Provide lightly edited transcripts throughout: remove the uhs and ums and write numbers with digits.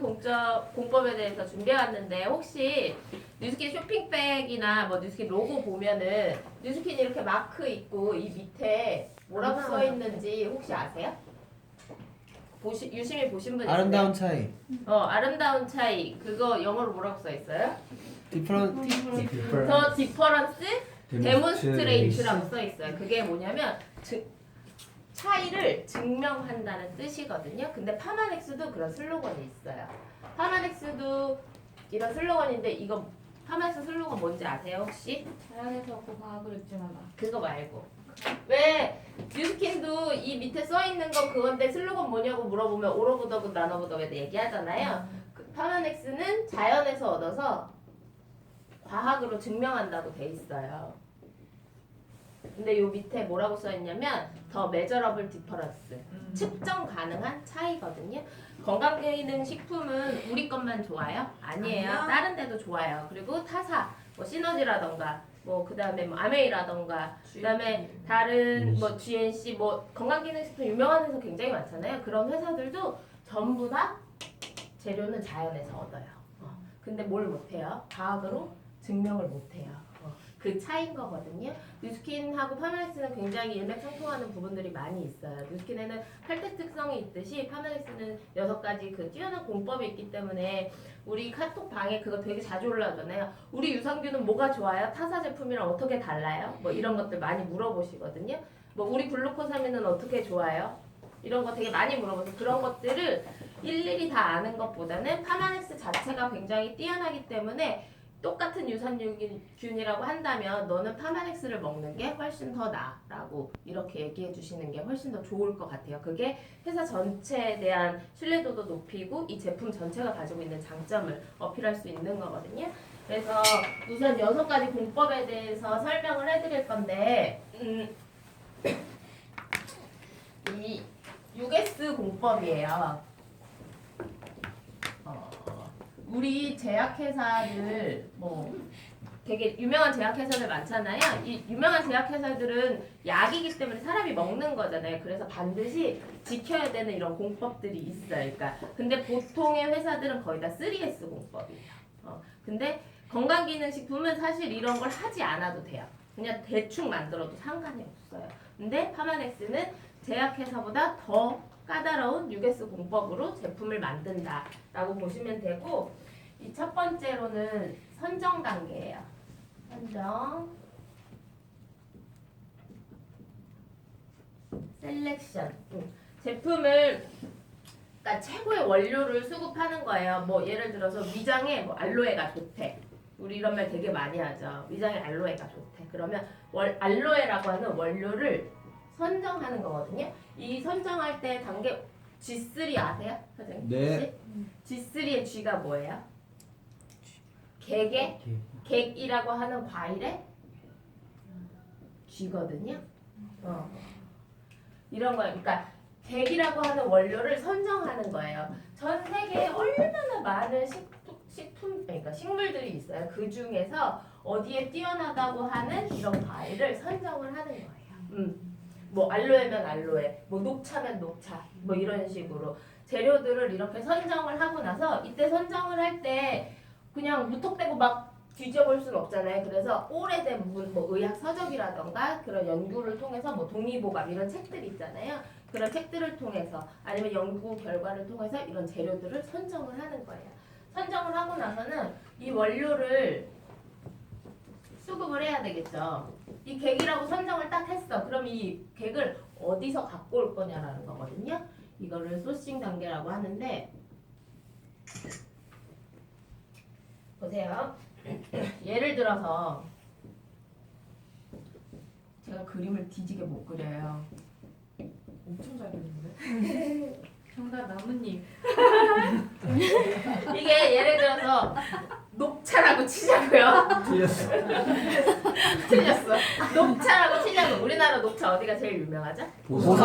공법에 대해서 준비해왔는데 혹시 뉴스킨 쇼핑백이나 뭐 뉴스킨 로고 보면은 뉴스킨 이렇게 마크 있고 이 밑에 뭐라고 써 있는지 혹시 아세요? 유심히 보신 분 있어요? 아름다운 차이. 아름다운 차이. 그거 영어로 뭐라고 써 있어요? 더 디퍼런스 데몬스트레이트라고 써 있어요. 그게 뭐냐면 차이를 증명한다는 뜻이거든요. 근데 파마넥스도 그런 슬로건이 있어요. 파마넥스도 이런 슬로건인데 이거 파마넥스 슬로건 뭔지 아세요 혹시? 자연에서 없고 과학을 입증하다. 그거 말고 왜 뉴스킨도 이 밑에 써 있는 거 그건데 슬로건 뭐냐고 물어보면 all of the good, none of the bad 얘기하잖아요. 파마넥스는 자연에서 얻어서 과학으로 증명한다고 돼 있어요. 근데 요 밑에 뭐라고 써 있냐면 더 measurable difference 측정 가능한 차이거든요. 건강기능식품은 우리 것만 좋아요? 아니에요. 다른 데도 좋아요. 그리고 타사, 뭐 시너지라던가 뭐 그다음에 뭐 아메이라던가 그다음에 다른 뭐 GNC 뭐 건강기능식품 유명한 회사 굉장히 많잖아요. 그런 회사들도 전부 다 재료는 자연에서 얻어요. 근데 뭘 못해요? 과학으로 증명을 못해요. 그 차이인 거거든요. 뉴스킨하고 파마넥스는 굉장히 일맥상통하는 부분들이 많이 있어요. 뉴스킨에는 8대 특성이 있듯이 파마넥스는 6가지 그 뛰어난 공법이 있기 때문에 우리 카톡 방에 그거 되게 자주 올라오잖아요. 우리 유산균은 뭐가 좋아요? 타사 제품이랑 어떻게 달라요? 뭐 이런 것들 많이 물어보시거든요. 뭐 우리 글루코사민은 어떻게 좋아요? 이런 거 되게 많이 물어봐서 그런 것들을 일일이 다 아는 것보다는 파마넥스 자체가 굉장히 뛰어나기 때문에 똑같은 유산균이라고 한다면 너는 파마넥스를 먹는 게 훨씬 더 나아라고 이렇게 얘기해 주시는 게 훨씬 더 좋을 것 같아요. 그게 회사 전체에 대한 신뢰도도 높이고 이 제품 전체가 가지고 있는 장점을 어필할 수 있는 거거든요. 그래서 우선 6가지 공법에 대해서 설명을 해드릴 건데 이 6S 공법이에요. 우리 제약회사들 뭐 되게 유명한 제약회사들 많잖아요. 이 유명한 제약회사들은 약이기 때문에 사람이 먹는 거잖아요. 그래서 반드시 지켜야 되는 이런 공법들이 있어요. 그러니까 근데 보통의 회사들은 거의 다 3S 공법이에요. 근데 건강기능식품은 사실 이런 걸 하지 않아도 돼요. 그냥 대충 만들어도 상관이 없어요. 근데 파마넥스는 제약회사보다 더 까다로운 6S 공법으로 제품을 만든다라고 보시면 되고 이 첫 번째로는 선정 단계예요. 선정, 셀렉션. 제품을 그러니까 최고의 원료를 수급하는 거예요. 뭐 예를 들어서 위장에 뭐 알로에가 좋대. 우리 이런 말 되게 많이 하죠. 위장에 알로에가 좋대. 그러면 알로에라고 하는 원료를 선정하는 거거든요. 이 선정할 때 단계 G3 아세요? 선생님? 네. G3의 G가 뭐예요? 객이라고 하는 과일의 G거든요. 이런 거예요. 그러니까 객이라고 하는 원료를 선정하는 거예요. 전 세계에 얼마나 많은 그러니까 식물들이 있어요. 그 중에서 어디에 뛰어나다고 하는 이런 과일을 선정을 하는 거예요. 뭐 알로에면 알로에, 뭐 녹차면 녹차, 뭐 이런 식으로 재료들을 이렇게 선정을 하고 나서 이때 선정을 할 때 그냥 무턱대고 막 뒤져볼 수는 없잖아요. 그래서 오래된 뭐 의학 서적이라던가 그런 연구를 통해서 뭐 독립보감 이런 책들이 있잖아요. 그런 책들을 통해서 아니면 연구 결과를 통해서 이런 재료들을 선정을 하는 거예요. 선정을 하고 나서는 이 원료를 수급을 해야 되겠죠. 이 객이라고 선정을 딱 했어. 그럼 이 객을 어디서 갖고 올 거냐라는 거거든요. 이거를 소싱 단계라고 하는데 보세요. 예를 들어서 제가 그림을 뒤지게 못 그려요. 엄청 잘 그리는데? 정답 나뭇잎. 이게 예를 들어서 녹차라고 치자고요. 틀렸어. 틀렸어. 녹차라고 치자고. 우리나라 녹차 어디가 제일 유명하죠? 보석.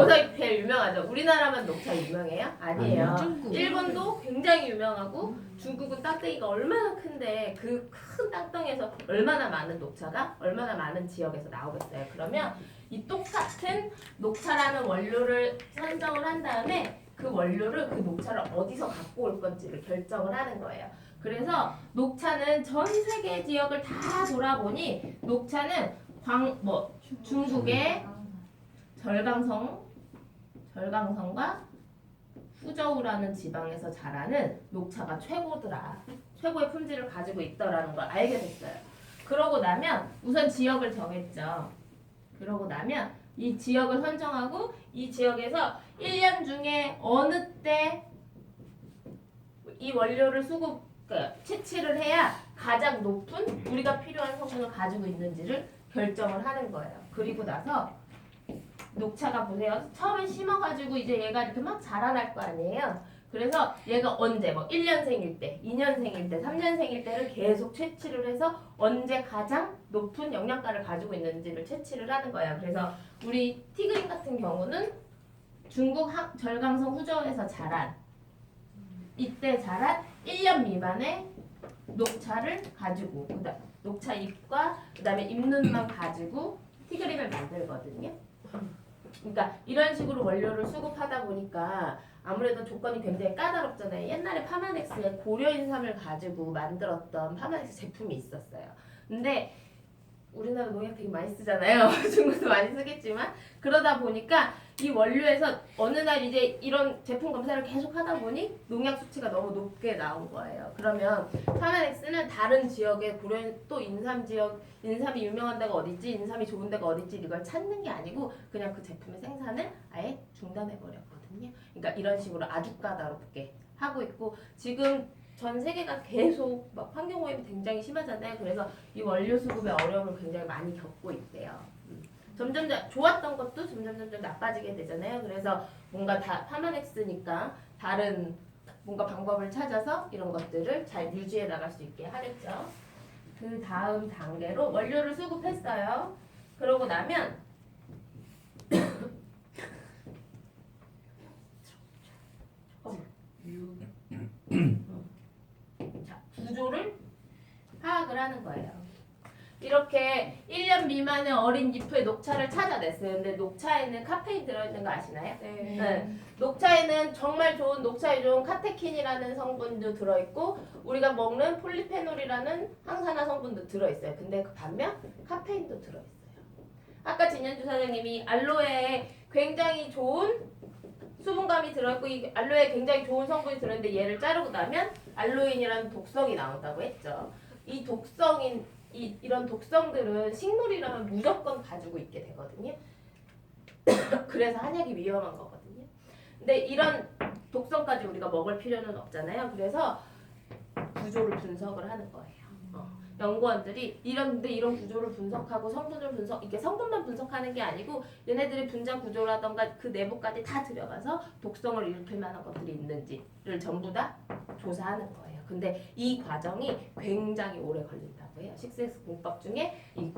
보석이 제일 유명하죠. 우리나라만 녹차 유명해요? 아니에요. 일본도 굉장히 유명하고 중국은 땅덩이가 얼마나 큰데 그 큰 땅덩이에서 얼마나 많은 녹차가 얼마나 많은 지역에서 나오겠어요. 그러면 이 똑같은 녹차라는 원료를 선정을 한 다음에 그 원료를 그 녹차를 어디서 갖고 올 건지를 결정을 하는 거예요. 그래서 녹차는 전 세계 지역을 다 돌아보니 녹차는 중국의 절강성과 후저우라는 지방에서 자라는 녹차가 최고더라. 최고의 품질을 가지고 있더라는 걸 알게 됐어요. 그러고 나면 우선 지역을 정했죠. 그러고 나면 이 지역을 선정하고 이 지역에서 1년 중에 어느 때 이 원료를 채취를 해야 가장 높은 우리가 필요한 성분을 가지고 있는지를 결정을 하는 거예요. 그리고 나서 녹차가 보세요. 처음에 심어가지고 이제 얘가 이렇게 막 자라날 거 아니에요. 그래서 얘가 언제 1년생일 때, 2년생일 때, 3년생일 때를 계속 채취를 해서 언제 가장 높은 영양가를 가지고 있는지를 채취를 하는 거예요. 그래서 우리 티그린 같은 경우는 중국 절강성 후저우에서 자란 이때 자란 1년 미만의 녹차를 가지고 녹차 잎과 그다음에 잎눈만 가지고 티그린을 만들거든요. 그러니까 이런 식으로 원료를 수급하다 보니까 아무래도 조건이 굉장히 까다롭잖아요. 옛날에 파마넥스에 고려인삼을 가지고 만들었던 파마넥스 제품이 있었어요. 근데 우리나라 농약 되게 많이 쓰잖아요. 중국도 많이 쓰겠지만 그러다 보니까 이 원료에서 어느 날 이제 이런 제품 검사를 계속 하다 보니 농약 수치가 너무 높게 나온 거예요. 그러면 파마넥스는 다른 지역에 또 인삼 지역, 인삼이 유명한 데가 어디지, 인삼이 좋은 데가 어디지 이걸 찾는 게 아니고 그냥 그 제품의 생산을 아예 중단해 버렸거든요. 그러니까 이런 식으로 아주 까다롭게 하고 있고 지금 전 세계가 계속 막 환경오염이 굉장히 심하잖아요. 그래서 이 원료 수급의 어려움을 굉장히 많이 겪고 있대요. 점점 좋았던 것도 점점 나빠지게 되잖아요. 그래서 뭔가 다 파마넥스니까 다른 뭔가 방법을 찾아서 이런 것들을 잘 유지해 나갈 수 있게 하겠죠. 그 다음 단계로 원료를 수급했어요. 그러고 나면 자, 구조를 파악을 하는 거예요. 이렇게 1년 미만의 어린 잎의 녹차를 찾아냈어요. 근데 녹차에는 카페인 들어있는 거 아시나요? 네. 녹차에는 정말 좋은 녹차에 좋은 카테킨이라는 성분도 들어있고 우리가 먹는 폴리페놀이라는 항산화 성분도 들어있어요. 근데 그 반면 카페인도 들어있어요. 아까 진현주 사장님이 알로에에 굉장히 좋은 수분감이 들어있고 이 알로에에 굉장히 좋은 성분이 들어있는데 얘를 자르고 나면 알로인이라는 독성이 나온다고 했죠. 이 이런 독성들은 식물이라면 무조건 가지고 있게 되거든요. 그래서 한약이 위험한 거거든요. 근데 이런 독성까지 우리가 먹을 필요는 없잖아요. 그래서 구조를 분석을 하는 거예요. 연구원들이 이런 구조를 분석하고 이게 성분만 분석하는 게 아니고 얘네들이 분자 구조라던가 그 내부까지 다 들여가서 독성을 일으킬 만한 것들이 있는지를 전부 다 조사하는 거예요. 근데 이 과정이 굉장히 오래 걸린다고 해요. 식세스 공법 중에 이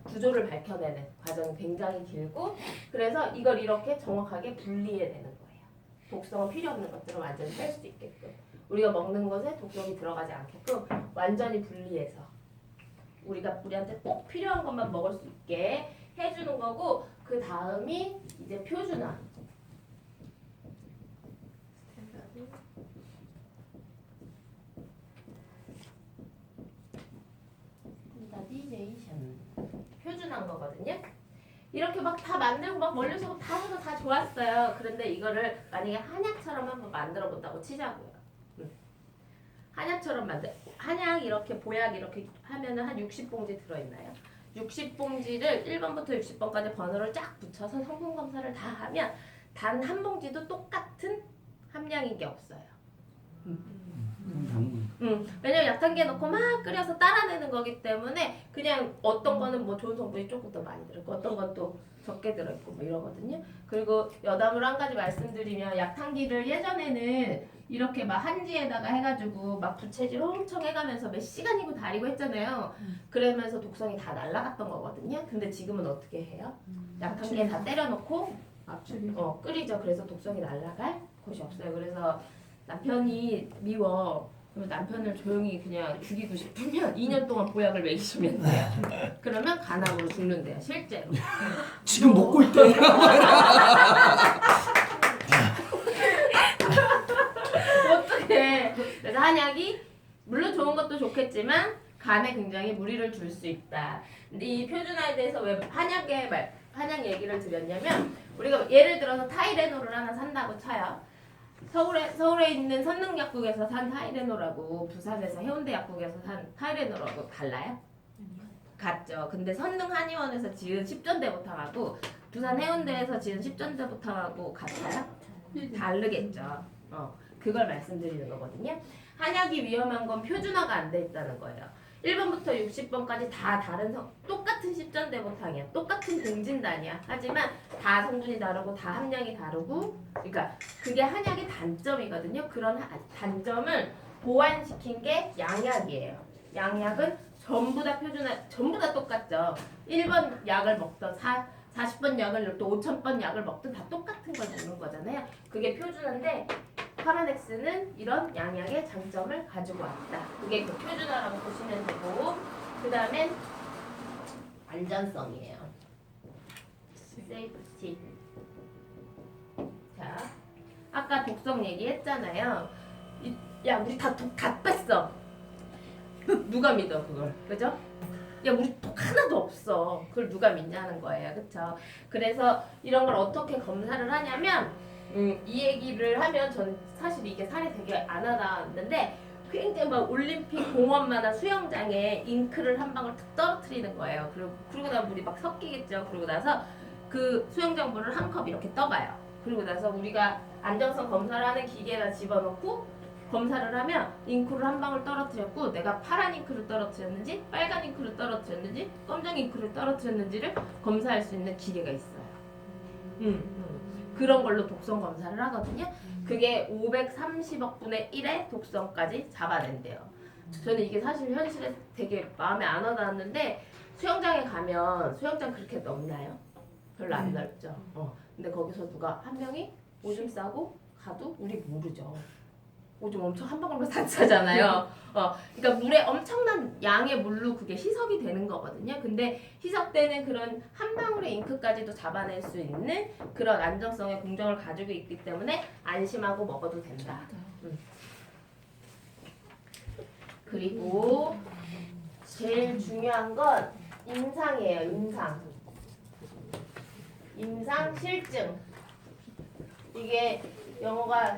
구조를 밝혀내는 과정이 굉장히 길고 그래서 이걸 이렇게 정확하게 분리해내는 거예요. 독성은 필요 없는 것들을 완전히 뺄 수 있게끔 우리가 먹는 것에 독성이 들어가지 않게끔 완전히 분리해서 우리한테 꼭 필요한 것만 먹을 수 있게 해주는 거고 그 다음이 이제 표준화. 스탠다디제이션. 표준화인 거거든요. 이렇게 막 다 만들고 막 원료수급 다 해서 다 좋았어요. 그런데 이거를 만약에 한약처럼 한번 만들어 본다고 치자고요. 한약 이렇게 보약 이렇게 하면은 한 60봉지 들어있나요? 60봉지를 1번부터 60번까지 번호를 쫙 붙여서 성분 검사를 다 하면 단 한 봉지도 똑같은 함량인 게 없어요. 왜냐면 약탕기에 넣고 막 끓여서 따라내는 거기 때문에 그냥 어떤 거는 뭐 좋은 성분이 조금 더 많이 들어있고 어떤 건 또 적게 들어있고 뭐 이러거든요. 그리고 여담으로 한 가지 말씀드리면 약탕기를 예전에는 이렇게 막 한지에다가 해가지고 막 부채질 엄청 해가면서 몇 시간이고 다리고 했잖아요. 그러면서 독성이 다 날아갔던 거거든요. 근데 지금은 어떻게 해요? 약탕기에 다 때려놓고 끓이죠. 그래서 독성이 날아갈 곳이 없어요. 그래서 남편이 미워. 그럼 남편을 조용히 그냥 죽이고 싶으면 2년 동안 보약을 먹이시면 돼요. 그러면 간암으로 죽는데요. 실제로. 지금 먹고 있대. 네. 그래서 한약이 물론 좋은 것도 좋겠지만 간에 굉장히 무리를 줄 수 있다. 근데 이 표준화에 대해서 왜 한약 얘기를 드렸냐면 우리가 예를 들어서 타이레놀을 하나 산다고 쳐요. 서울에 있는 선능약국에서 산 타이레놀하고 부산에서 해운대 약국에서 산 타이레놀하고 달라요? 같죠. 근데 선능 한의원에서 지은 10전대부터하고 부산 해운대에서 지은 10전대부터하고 같아요? 다르겠죠. 그걸 말씀드리는 거거든요. 한약이 위험한 건 표준화가 안 돼 있다는 거예요. 1번부터 60번까지 다 다른 똑같은 10전대부탕이야. 똑같은 공진단이야. 하지만 다 성분이 다르고 다 함량이 다르고 그러니까 그게 한약의 단점이거든요. 그런 단점을 보완시킨 게 양약이에요. 양약은 전부 다 전부 다 똑같죠. 1번 약을 먹던 40번 약을 또 5000번 약을 먹든 다 똑같은 걸 먹는 거잖아요. 그게 표준화인데 파라넥스는 이런 양약의 장점을 가지고 왔다. 그게 그 표준화라고 보시면 되고 그 다음엔 안전성이에요. 세이프티. 자, 아까 독성 얘기했잖아요. 야, 우리 다 독 다 뺐어. 누가 믿어 그걸? 그죠? 야, 우리 독 하나도 없어. 그걸 누가 믿냐는 거예요. 그쵸? 그래서 이런 걸 어떻게 검사를 하냐면 이 얘기를 하면 전 사실 이게 살이 되게 안 와닿았는데 굉장히 막 올림픽 공원마다 수영장에 잉크를 한 방울 탁 떨어뜨리는 거예요. 그러고 나면 물이 막 섞이겠죠. 그러고 나서 그 수영장 물을 한 컵 이렇게 떠가요. 그리고 나서 우리가 안정성 검사를 하는 기계에다 집어넣고 검사를 하면 잉크를 한 방울 떨어뜨렸고 내가 파란 잉크를 떨어뜨렸는지 빨간 잉크를 떨어뜨렸는지 검정 잉크를 떨어뜨렸는지를 검사할 수 있는 기계가 있어요. 그런 걸로 독성 검사를 하거든요. 그게 530억 분의 1의 독성까지 잡아낸대요. 저는 이게 사실 현실에 되게 마음에 안 와닿았는데 수영장에 가면 수영장 그렇게 넓나요? 별로 안 넓죠. 근데 거기서 누가 한 명이 오줌 싸고 가도 우리 모르죠. 오줌 엄청 한 방울만 다 차잖아요. 그러니까 물에 엄청난 양의 물로 그게 희석이 되는 거거든요. 근데 희석되는 그런 한 방울의 잉크까지도 잡아낼 수 있는 그런 안정성의 공정을 가지고 있기 때문에 안심하고 먹어도 된다. 그리고 제일 중요한 건 임상이에요. 임상 실증. 이게 영어가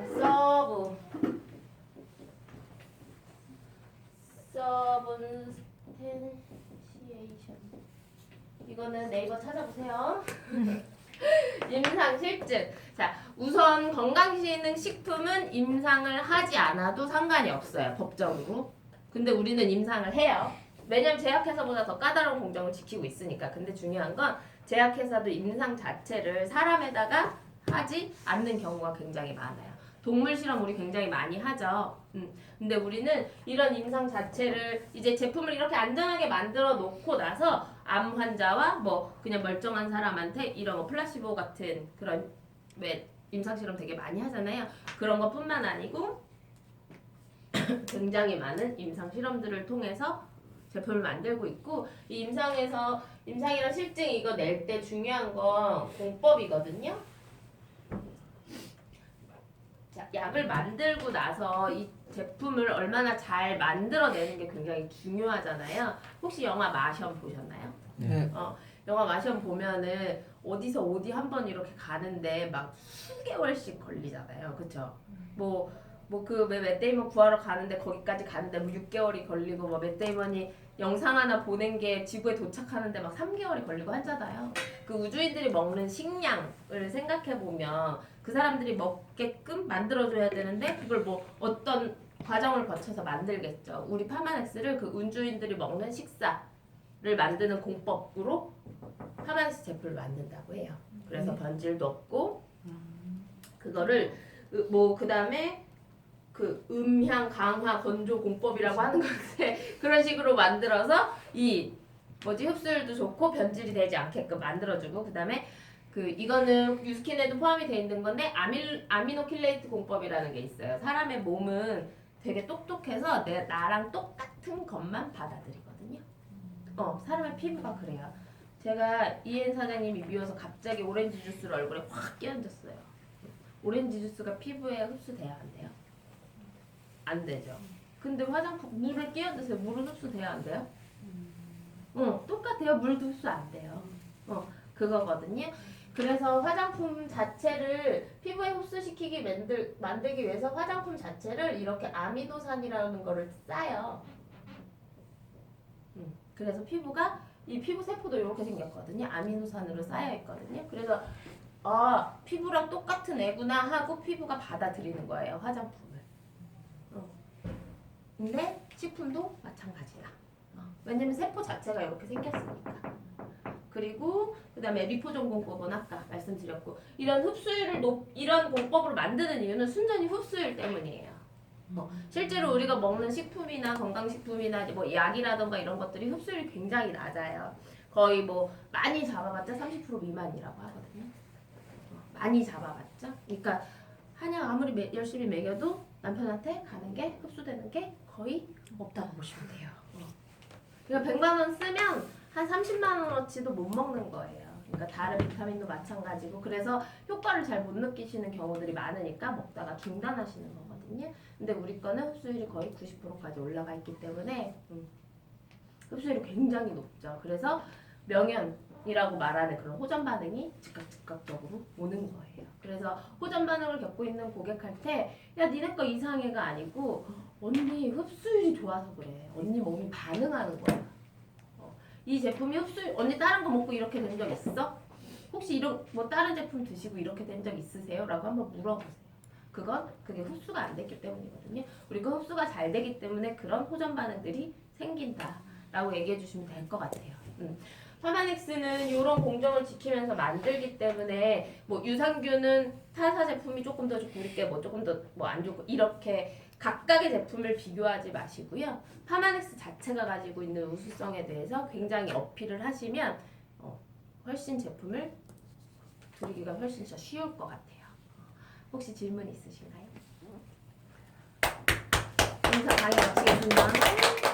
서븐텐시에이션. 이거는 네이버 찾아보세요. 임상 실증. 자, 우선 건강기능식품은 임상을 하지 않아도 상관이 없어요. 법적으로. 근데 우리는 임상을 해요. 왜냐면 제약회사보다 더 까다로운 공정을 지키고 있으니까. 근데 중요한 건 제약회사도 임상 자체를 사람에다가 하지 않는 경우가 굉장히 많아요. 동물 실험 우리 굉장히 많이 하죠. 근데 우리는 이런 임상 자체를 이제 제품을 이렇게 안전하게 만들어 놓고 나서 암 환자와 뭐 그냥 멀쩡한 사람한테 이런 뭐 플라시보 같은 그런 왜 임상 실험 되게 많이 하잖아요. 그런 것뿐만 아니고 굉장히 많은 임상 실험들을 통해서 제품을 만들고 있고 이 임상이랑 실증 이거 낼 때 중요한 건 공법이거든요. 자, 약을 만들고 나서 이 제품을 얼마나 잘 만들어내는 게 굉장히 중요하잖아요. 혹시 영화 마션 보셨나요? 네. 영화 마션 보면은 어디서 어디 한 번 이렇게 가는데 막 수개월씩 걸리잖아요. 그쵸? 그 맷 데이먼 구하러 가는데 거기까지 가는데 뭐 6개월이 걸리고 뭐 맷 데이먼이 영상 하나 보낸 게 지구에 도착하는데 막 3개월이 걸리고 하잖아요. 그 우주인들이 먹는 식량을 생각해 보면 그 사람들이 먹게끔 만들어줘야 되는데 그걸 뭐 어떤 과정을 거쳐서 만들겠죠. 우리 파마넥스를 그 우주인들이 먹는 식사를 만드는 공법으로 파마넥스 제품을 만든다고 해요. 그래서 변질도 없고 그거를 그 다음에 그 음향 강화 건조 공법이라고 하는 건데 그런 식으로 만들어서 흡수율도 좋고 변질이 되지 않게끔 만들어주고 그다음에 이거는 유스킨에도 포함이 돼 있는 건데 아미노킬레이트 공법이라는 게 있어요. 사람의 몸은 되게 똑똑해서 나랑 똑같은 것만 받아들이거든요. 사람의 피부가 그래요. 제가 이엔 사장님이 미워서 갑자기 오렌지 주스를 얼굴에 확 끼얹었어요. 오렌지 주스가 피부에 흡수돼야 안 돼요? 안 되죠. 근데 화장품 물을 끼워 드세요. 물은 흡수돼야 안 돼요? 똑같아요. 물도 흡수 안 돼요. 그거거든요. 그래서 화장품 자체를 피부에 흡수시키기 만들기 위해서 화장품 자체를 이렇게 아미노산이라는 거를 싸요. 그래서 피부가 이 피부 세포도 이렇게 생겼거든요. 아미노산으로 쌓여 있거든요. 그래서 피부랑 똑같은 애구나 하고 피부가 받아들이는 거예요. 화장품을. 근데 식품도 마찬가지야. 왜냐면 세포 자체가 이렇게 생겼으니까. 그리고 그다음에 리포존공법은 아까 말씀드렸고 이런 흡수율을 이런 공법으로 만드는 이유는 순전히 흡수율 때문이에요. 실제로 우리가 먹는 식품이나 건강식품이나 뭐 약이라던가 이런 것들이 흡수율이 굉장히 낮아요. 거의 뭐 많이 잡아봤자 30% 미만이라고 하거든요. 많이 잡아봤자. 그러니까 한약 아무리 열심히 먹여도 남편한테 가는 게 흡수되는 게 거의 없다고 보시면 돼요. 그러니까 100만 원 쓰면 한 30만 원어치도 못 먹는 거예요. 그러니까 다른 비타민도 마찬가지고 그래서 효과를 잘 못 느끼시는 경우들이 많으니까 먹다가 중단하시는 거거든요. 근데 우리 거는 흡수율이 거의 90%까지 올라가 있기 때문에 흡수율이 굉장히 높죠. 그래서 명현이라고 말하는 그런 호전 반응이 즉각적으로 오는 거예요. 그래서 호전 반응을 겪고 있는 고객한테 야 니네 거 이상해가 아니고 언니 흡수율이 좋아서 그래. 언니 몸이 반응하는 거야. 이 제품이 언니 다른 거 먹고 이렇게 된 적 있어? 혹시 이런 뭐 다른 제품 드시고 이렇게 된 적 있으세요? 라고 한번 물어보세요. 그게 흡수가 안 됐기 때문이거든요. 우리가 흡수가 잘 되기 때문에 그런 호전 반응들이 생긴다라고 얘기해 주시면 될 것 같아요. 파마넥스는 이런 공정을 지키면서 만들기 때문에 뭐 유산균은 타사 제품이 조금 더 좋고 우리 게 뭐 조금 더 뭐 안 좋고 이렇게 각각의 제품을 비교하지 마시고요. 파마넥스 자체가 가지고 있는 우수성에 대해서 굉장히 어필을 하시면 훨씬 제품을 드리기가 훨씬 더 쉬울 것 같아요. 혹시 질문 있으신가요? 인사 강의 마치겠습니다.